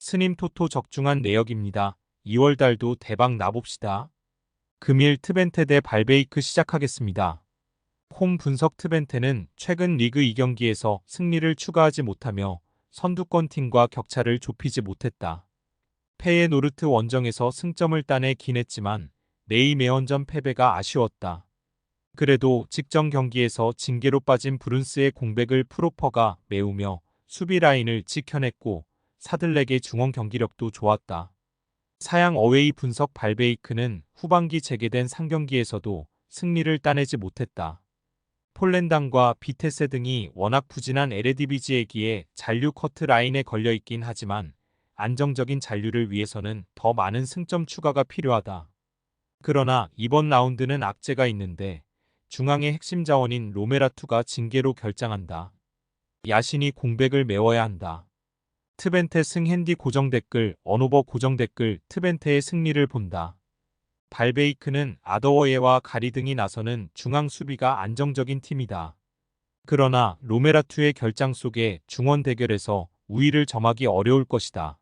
스님 토토 적중한 내역입니다. 2월달도 대박 나봅시다. 금일 트벤테 대 발베이크 시작하겠습니다. 홈 분석 트벤테는 최근 리그 2경기에서 승리를 추가하지 못하며 선두권 팀과 격차를 좁히지 못했다. 페예노르트 원정에서 승점을 따내긴 했지만 네이메언전 패배가 아쉬웠다. 그래도 직전 경기에서 징계로 빠진 브룬스의 공백을 프로퍼가 메우며 수비 라인을 지켜냈고 사들렉의 중원 경기력도 좋았다. 사양 어웨이 분석 발베이크는 후반기 재개된 3경기에서도 승리를 따내지 못했다. 폴렌당과 비테세 등이 워낙 부진한 에레디비지에기에 잔류 커트 라인에 걸려있긴 하지만 안정적인 잔류를 위해서는 더 많은 승점 추가가 필요하다. 그러나 이번 라운드는 악재가 있는데 중앙의 핵심 자원인 로메라투가 징계로 결장한다. 야신이 공백을 메워야 한다. 트벤테 승 핸디 고정 댓글 언오버 고정 댓글 트벤테의 승리를 본다. 발베이크는 아더워예와 가리 등이 나서는 중앙 수비가 안정적인 팀이다. 그러나 로메라투의 결장 속에 중원 대결에서 우위를 점하기 어려울 것이다.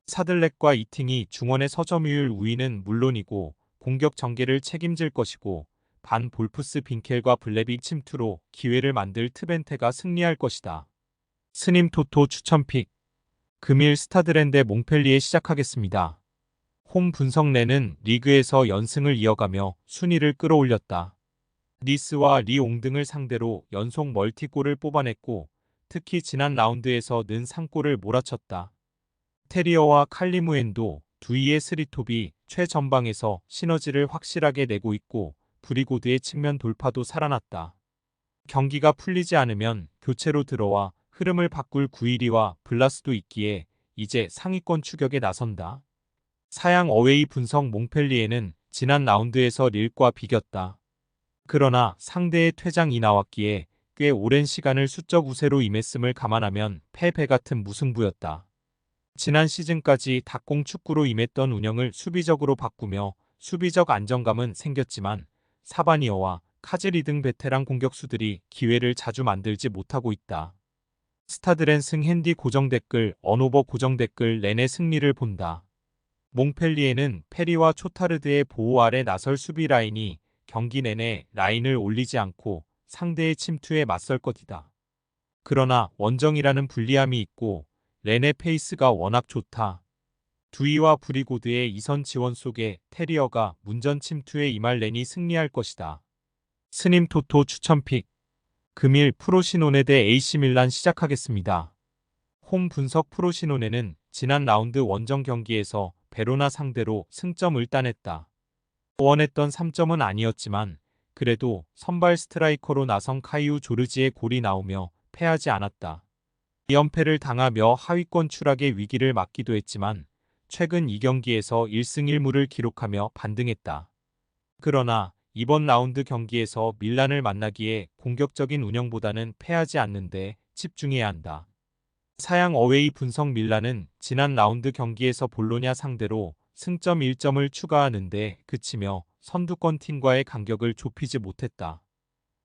사들렉과 이팅이 중원의 서점유율 우위는 물론이고 공격 전개를 책임질 것이고 반 볼프스 빈켈과 블레빅 침투로 기회를 만들 트벤테가 승리할 것이다. 스님 토토 추천픽 금일 스타드렌 대 몽펠리에 시작하겠습니다. 홈 분석내는 리그에서 연승을 이어가며 순위를 끌어올렸다. 니스와 리옹 등을 상대로 연속 멀티골을 뽑아냈고 특히 지난 라운드에서 는 3골을 몰아쳤다. 테리어와 칼리무엔도 두이의 스리톱이 최전방에서 시너지를 확실하게 내고 있고 브리고드의 측면 돌파도 살아났다. 경기가 풀리지 않으면 교체로 들어와 흐름을 바꿀 구이리와 블라스도 있기에 이제 상위권 추격에 나선다. 사양 어웨이 분석 몽펠리에는 지난 라운드에서 릴과 비겼다. 그러나 상대의 퇴장이 나왔기에 꽤 오랜 시간을 수적 우세로 임했음을 감안하면 패배 같은 무승부였다. 지난 시즌까지 닭공 축구로 임했던 운영을 수비적으로 바꾸며 수비적 안정감은 생겼지만 사바니어와 카제리 등 베테랑 공격수들이 기회를 자주 만들지 못하고 있다. 스타드렌 승 핸디 고정 댓글 언오버 고정 댓글 렌의 승리를 본다. 몽펠리에는 페리와 초타르드의 보호 아래 나설 수비 라인이 경기 내내 라인을 올리지 않고 상대의 침투에 맞설 것이다. 그러나 원정이라는 불리함이 있고 렌의 페이스가 워낙 좋다. 두이와 브리고드의 이선 지원 속에 테리어가 문전 침투에 임할 렌이 승리할 것이다. 스님 토토 추천픽 금일 프로시노네 대 AC 밀란 시작하겠습니다. 홈 분석 프로시노네는 지난 라운드 원정 경기에서 베로나 상대로 승점을 따냈다. 원했던 3점은 아니었지만 그래도 선발 스트라이커로 나선 카이우 조르지의 골이 나오며 패하지 않았다. 2연패를 당하며 하위권 추락의 위기를 맞기도 했지만 최근 2경기에서 1승 1무를 기록하며 반등했다. 그러나 이번 라운드 경기에서 밀란을 만나기에 공격적인 운영보다는 패하지 않는데 집중해야 한다. 사양 어웨이 분석 밀란은 지난 라운드 경기에서 볼로냐 상대로 승점 1점을 추가하는데 그치며 선두권 팀과의 간격을 좁히지 못했다.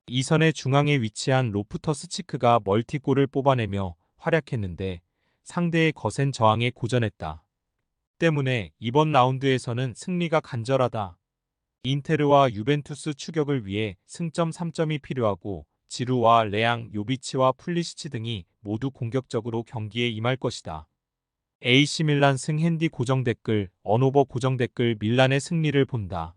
이선의 중앙에 위치한 로프터스 치크가 멀티골을 뽑아내며 활약했는데 상대의 거센 저항에 고전했다. 때문에 이번 라운드에서는 승리가 간절하다. 인테르와 유벤투스 추격을 위해 승점 3점이 필요하고 지루와 레앙, 요비치와 풀리시치 등이 모두 공격적으로 경기에 임할 것이다. AC 밀란 승 핸디 고정 댓글 언오버 고정 댓글 밀란의 승리를 본다.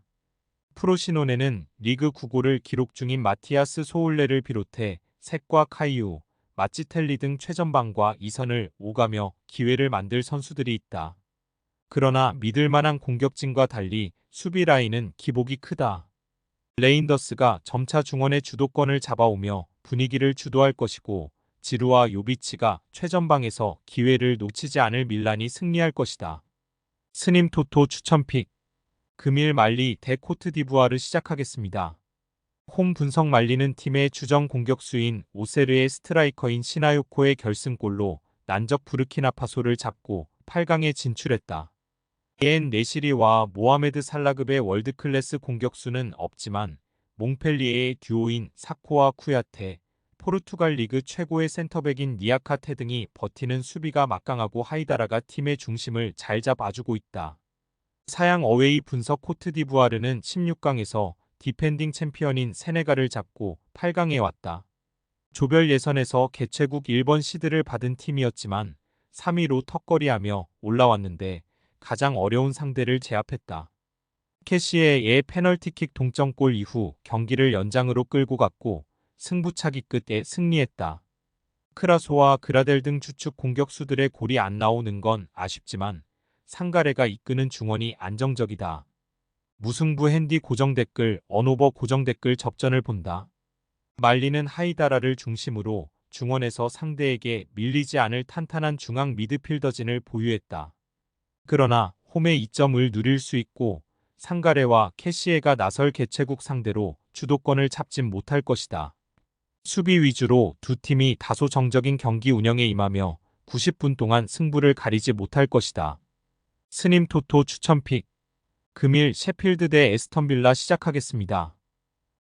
프로시노네는 리그 9골을 기록 중인 마티아스 소울레를 비롯해 색과 카이우, 마치텔리 등 최전방과 이선을 오가며 기회를 만들 선수들이 있다. 그러나 믿을만한 공격진과 달리 수비 라인은 기복이 크다. 레인더스가 점차 중원의 주도권을 잡아오며 분위기를 주도할 것이고 지루와 요비치가 최전방에서 기회를 놓치지 않을 밀란이 승리할 것이다. 스님 토토 추천픽 금일 말리 대 코트디부아르 시작하겠습니다. 홈 분석 말리는 팀의 주전 공격수인 오세르의 스트라이커인 시나요코의 결승골로 난적 부르키나파소를 잡고 8강에 진출했다. 엔 네시리와 모하메드 살라급의 월드클래스 공격수는 없지만 몽펠리에의 듀오인 사코와 쿠야테, 포르투갈 리그 최고의 센터백인 니아카테 등이 버티는 수비가 막강하고 하이다라가 팀의 중심을 잘 잡아주고 있다. 사양 어웨이 분석 코트디부아르는 16강에서 디펜딩 챔피언인 세네갈을 잡고 8강에 왔다. 조별 예선에서 개최국 1번 시드를 받은 팀이었지만 3위로 턱걸이하며 올라왔는데 가장 어려운 상대를 제압했다. 캐시에의 페널티킥 동점골 이후 경기를 연장으로 끌고 갔고 승부차기 끝에 승리했다. 크라소와 그라델 등 주축 공격수들의 골이 안 나오는 건 아쉽지만 상가레가 이끄는 중원이 안정적이다. 무승부 핸디 고정 댓글 언오버 고정 댓글 접전을 본다. 말리는 하이다라를 중심으로 중원에서 상대에게 밀리지 않을 탄탄한 중앙 미드필더진을 보유했다. 그러나 홈의 이점을 누릴 수 있고 상가레와 캐시에가 나설 개최국 상대로 주도권을 잡진 못할 것이다. 수비 위주로 두 팀이 다소 정적인 경기 운영에 임하며 90분 동안 승부를 가리지 못할 것이다. 스님 토토 추천픽 금일 셰필드 대 에스턴 빌라 시작하겠습니다.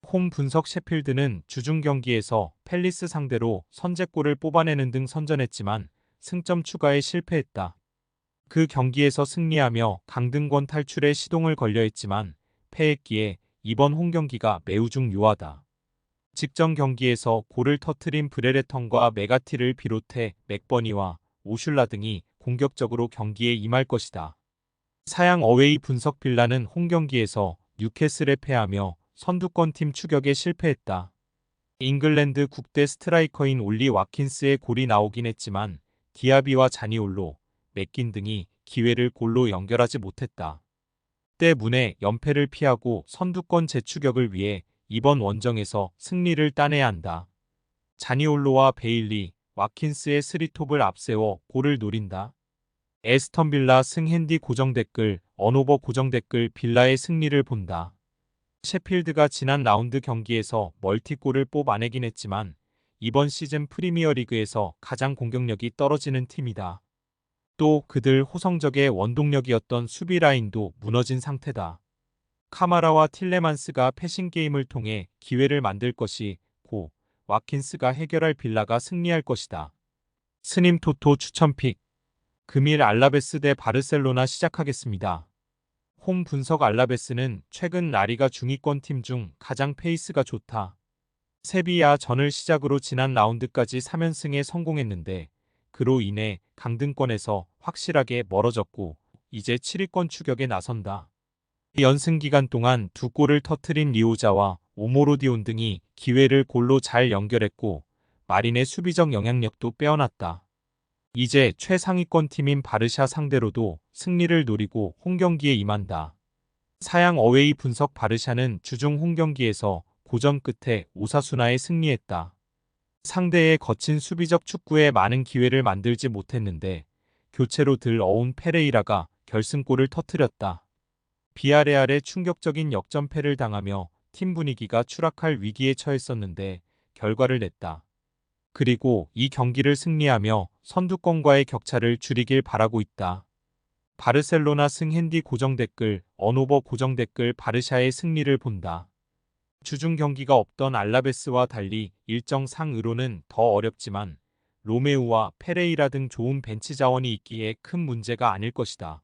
홈 분석 셰필드는 주중 경기에서 팰리스 상대로 선제골을 뽑아내는 등 선전했지만 승점 추가에 실패했다. 그 경기에서 승리하며 강등권 탈출에 시동을 걸려 했지만 패했기에 이번 홈경기가 매우 중요하다. 직전 경기에서 골을 터트린 브레레턴과 메가티를 비롯해 맥버니와 오슐라 등이 공격적으로 경기에 임할 것이다. 사양 어웨이 분석 빌라는 홈경기에서 뉴캐슬에 패하며 선두권 팀 추격에 실패했다. 잉글랜드 국대 스트라이커인 올리 와킨스의 골이 나오긴 했지만 디아비와 자니올로, 맥긴 등이 기회를 골로 연결하지 못했다. 때문에 연패를 피하고 선두권 재추격을 위해 이번 원정에서 승리를 따내야 한다. 자니올로와 베일리, 와킨스의 스리톱을 앞세워 골을 노린다. 에스턴 빌라 승 핸디 고정 댓글 언오버 고정 댓글 빌라의 승리를 본다. 셰필드가 지난 라운드 경기에서 멀티골을 뽑아내긴 했지만 이번 시즌 프리미어리그에서 가장 공격력이 떨어지는 팀이다. 또 그들 호성적의 원동력이었던 수비 라인도 무너진 상태다. 카마라와 틸레만스가 패싱 게임을 통해 기회를 만들 것이 고 와킨스가 해결할 빌라가 승리할 것이다. 스님 토토 추천픽 금일 알라베스 대 바르셀로나 시작하겠습니다. 홈 분석 알라베스는 최근 라리가 중위권 팀 중 가장 페이스가 좋다. 세비야 전을 시작으로 지난 라운드까지 3연승에 성공했는데 그로 인해 강등권에서 확실하게 멀어졌고 이제 7위권 추격에 나선다. 연승 기간 동안 두 골을 터트린 리오자와 오모로디온 등이 기회를 골로 잘 연결했고 마린의 수비적 영향력도 빼어났다. 이제 최상위권 팀인 바르샤 상대로도 승리를 노리고 홈경기에 임한다. 사양 어웨이 분석 바르샤는 주중 홈경기에서 고전 끝에 오사수나에 승리했다. 상대의 거친 수비적 축구에 많은 기회를 만들지 못했는데 교체로 들어온 페레이라가 결승골을 터뜨렸다. 비아레알의 충격적인 역전패를 당하며 팀 분위기가 추락할 위기에 처했었는데 결과를 냈다. 그리고 이 경기를 승리하며 선두권과의 격차를 줄이길 바라고 있다. 바르셀로나 승 핸디 고정 댓글 언오버 고정 댓글 바르샤의 승리를 본다. 주중 경기가 없던 알라베스와 달리 일정상으로는 더 어렵지만 로메우와 페레이라 등 좋은 벤치 자원이 있기에 큰 문제가 아닐 것이다.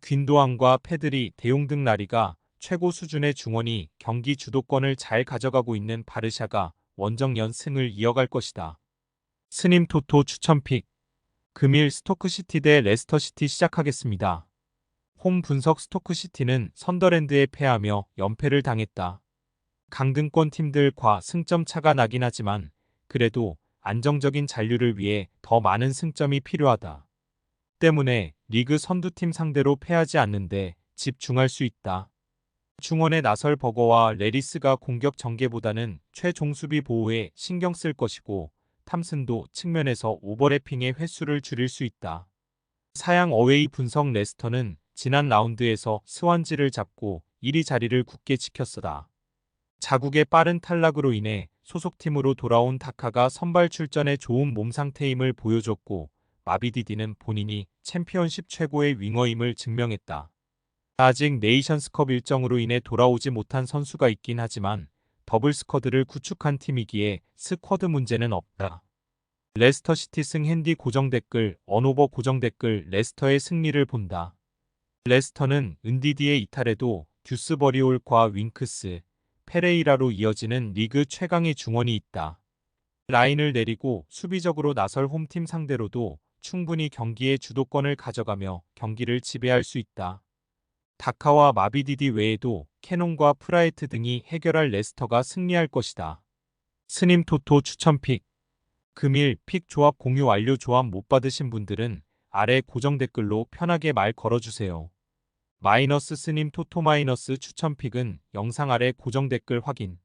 귄도안과 페드리, 대용 등 라리가 최고 수준의 중원이 경기 주도권을 잘 가져가고 있는 바르샤가 원정 연승을 이어갈 것이다. 스님 토토 추천픽 금일 스토크시티 대 레스터시티 시작하겠습니다. 홈 분석 스토크시티는 선더랜드에 패하며 연패를 당했다. 강등권 팀들과 승점 차가 나긴 하지만 그래도 안정적인 잔류를 위해 더 많은 승점이 필요하다. 때문에 리그 선두팀 상대로 패하지 않는데 집중할 수 있다. 중원의 나설 버거와 레리스가 공격 전개보다는 최종수비 보호에 신경 쓸 것이고 탐슨도 측면에서 오버래핑의 횟수를 줄일 수 있다. 사양 어웨이 분석 레스터는 지난 라운드에서 스완지를 잡고 1위 자리를 굳게 지켰으다. 자국의 빠른 탈락으로 인해 소속팀으로 돌아온 다카가 선발 출전에 좋은 몸 상태임을 보여줬고 마비디디는 본인이 챔피언십 최고의 윙어임을 증명했다. 아직 네이션스컵 일정으로 인해 돌아오지 못한 선수가 있긴 하지만 더블 스쿼드를 구축한 팀이기에 스쿼드 문제는 없다. 레스터시티 승 핸디 고정 댓글 언오버 고정 댓글 레스터의 승리를 본다. 레스터는 은디디의 이탈에도 듀스버리올과 윙크스, 페레이라로 이어지는 리그 최강의 중원이 있다. 라인을 내리고 수비적으로 나설 홈팀 상대로도 충분히 경기의 주도권을 가져가며 경기를 지배할 수 있다. 다카와 마비디디 외에도 캐논과 프라이트 등이 해결할 레스터가 승리할 것이다. 스님 토토 추천픽 금일 픽 조합 공유 완료. 조합 못 받으신 분들은 아래 고정 댓글로 편하게 말 걸어주세요. 마이너스 스님 토토 마이너스 추천픽은 영상 아래 고정 댓글 확인.